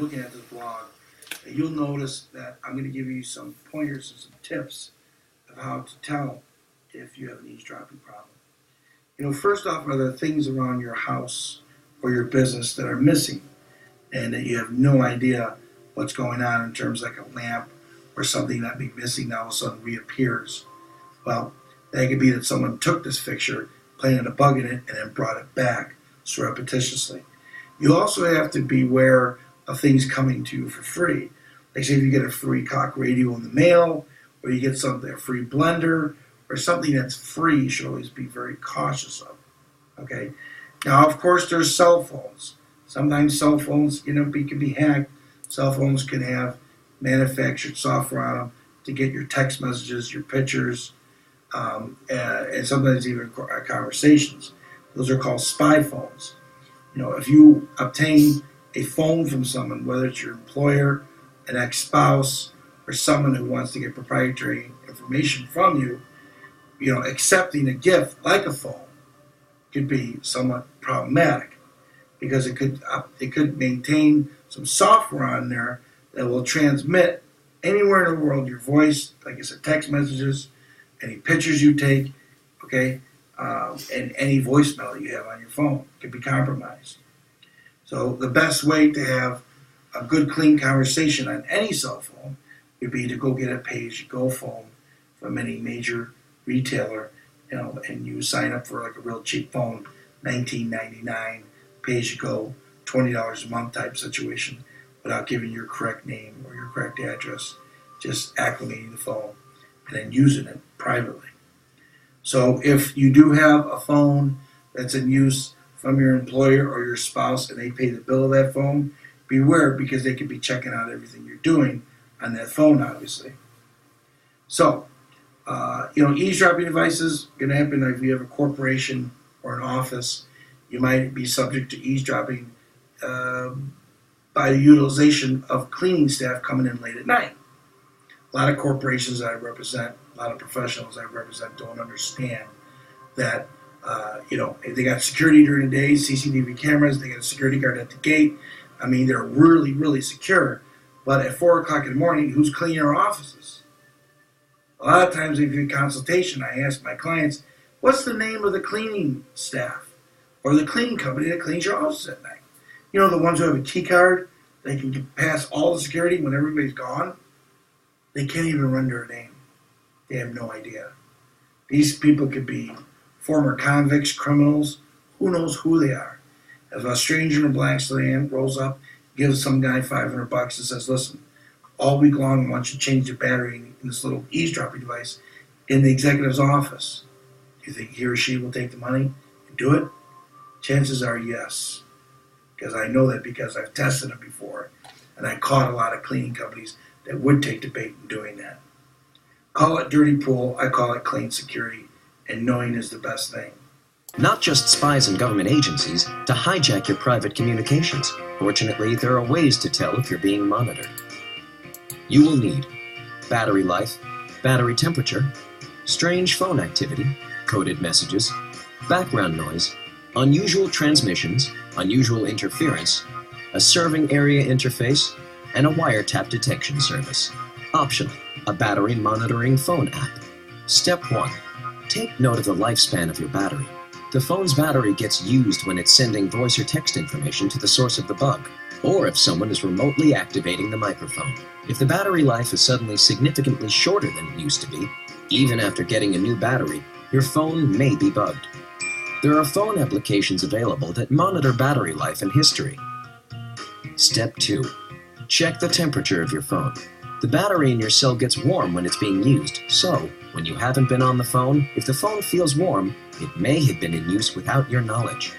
looking at this blog, you'll notice that I'm going to give you some pointers and some tips of how to tell if you have an eavesdropping problem. First off are the things around your house or your business that are missing and that you have no idea what's going on in terms of like a lamp or something that be missing now all of a sudden reappears. Well, that could be that someone took this fixture, planted a bug in it, and then brought it back surreptitiously. You also have to be aware of things coming to you for free. Like say if you get a free Cock radio in the mail, or you get a free blender, or something that's free, you should always be very cautious of. Okay. Now, of course, there's cell phones. Sometimes cell phones, can be hacked. Cell phones can have manufactured software on them to get your text messages, your pictures, and sometimes even conversations. Those are called spy phones. If you obtain a phone from someone, whether it's your employer, an ex-spouse, or someone who wants to get proprietary information from you, accepting a gift like a phone could be somewhat problematic because it could maintain some software on there that will transmit anywhere in the world your voice, like I said, text messages, any pictures you take, okay, and any voicemail you have on your phone can be compromised. So the best way to have a good, clean conversation on any cell phone would be to go get a pay-as-you-go phone from any major retailer, and you sign up for like a real cheap phone, $19.99, pay-as-you-go, $20 a month type situation, without giving your correct name or your correct address, just acclimating the phone and then using it privately. So if you do have a phone that's in use from your employer or your spouse and they pay the bill of that phone, beware because they could be checking out everything you're doing on that phone, obviously. So, eavesdropping devices are going to happen if you have a corporation or an office. You might be subject to eavesdropping by the utilization of cleaning staff coming in late at night. A lot of corporations that I represent, a lot of professionals I represent don't understand that, they got security during the day, CCTV cameras, they got a security guard at the gate. I mean, they're really, really secure. But at 4 o'clock in the morning, who's cleaning our offices? A lot of times in consultation, I ask my clients, what's the name of the cleaning staff or the cleaning company that cleans your office at night? The ones who have a key card, they can pass all the security when everybody's gone. They can't even run their name. They have no idea. These people could be former convicts, criminals, who knows who they are. If a stranger in a blank land rolls up, gives some guy $500 and says, listen, all week long I want you to change the battery in this little eavesdropping device in the executive's office. Do you think he or she will take the money and do it? Chances are yes. Because I know that because I've tested them before. And I caught a lot of cleaning companies that would take the bait in doing that. Call it dirty pool, I call it clean security. And knowing is the best thing. Not just spies and government agencies to hijack your private communications. Fortunately, there are ways to tell if you're being monitored. You will need battery life, battery temperature, strange phone activity, coded messages, background noise, unusual transmissions, unusual interference, a serving area interface, and a wiretap detection service. Optional, a battery monitoring phone app. Step 1. Take note of the lifespan of your battery. The phone's battery gets used when it's sending voice or text information to the source of the bug, or if someone is remotely activating the microphone. If the battery life is suddenly significantly shorter than it used to be, even after getting a new battery, your phone may be bugged. There are phone applications available that monitor battery life and history. Step 2. Check the temperature of your phone. The battery in your cell gets warm when it's being used, so when you haven't been on the phone, if the phone feels warm, it may have been in use without your knowledge.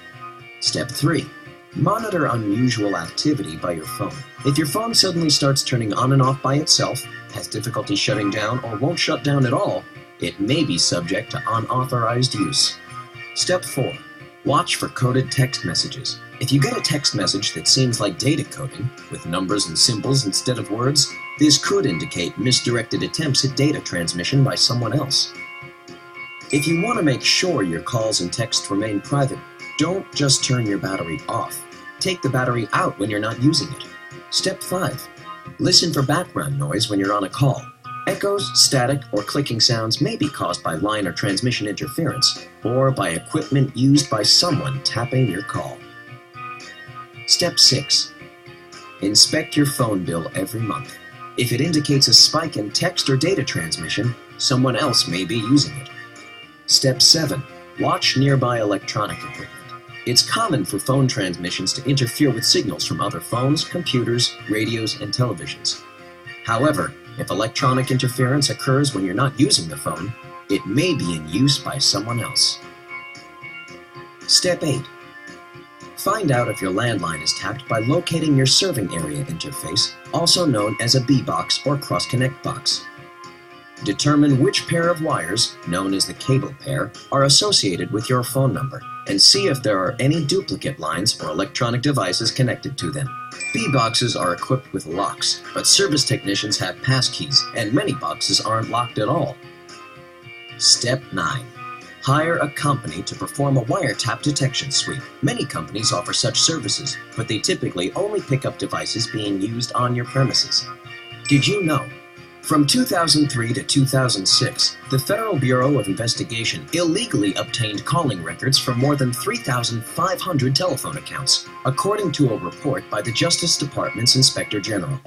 Step 3. Monitor unusual activity by your phone. If your phone suddenly starts turning on and off by itself, has difficulty shutting down, or won't shut down at all, it may be subject to unauthorized use. Step 4. Watch for coded text messages. If you get a text message that seems like data coding, with numbers and symbols instead of words, this could indicate misdirected attempts at data transmission by someone else. If you want to make sure your calls and texts remain private, don't just turn your battery off. Take the battery out when you're not using it. Step 5. Listen for background noise when you're on a call. Echoes, static, or clicking sounds may be caused by line or transmission interference, or by equipment used by someone tapping your call. Step 6. Inspect your phone bill every month. If it indicates a spike in text or data transmission, someone else may be using it. Step 7. Watch nearby electronic equipment. It's common for phone transmissions to interfere with signals from other phones, computers, radios, and televisions. However, if electronic interference occurs when you're not using the phone, it may be in use by someone else. Step 8. Find out if your landline is tapped by locating your serving area interface, also known as a B-box or cross-connect box. Determine which pair of wires, known as the cable pair, are associated with your phone number, and see if there are any duplicate lines or electronic devices connected to them. B-boxes are equipped with locks, but service technicians have passkeys, and many boxes aren't locked at all. Step 9. Hire a company to perform a wiretap detection sweep. Many companies offer such services, but they typically only pick up devices being used on your premises. Did you know? From 2003 to 2006, the Federal Bureau of Investigation illegally obtained calling records for more than 3,500 telephone accounts, according to a report by the Justice Department's Inspector General.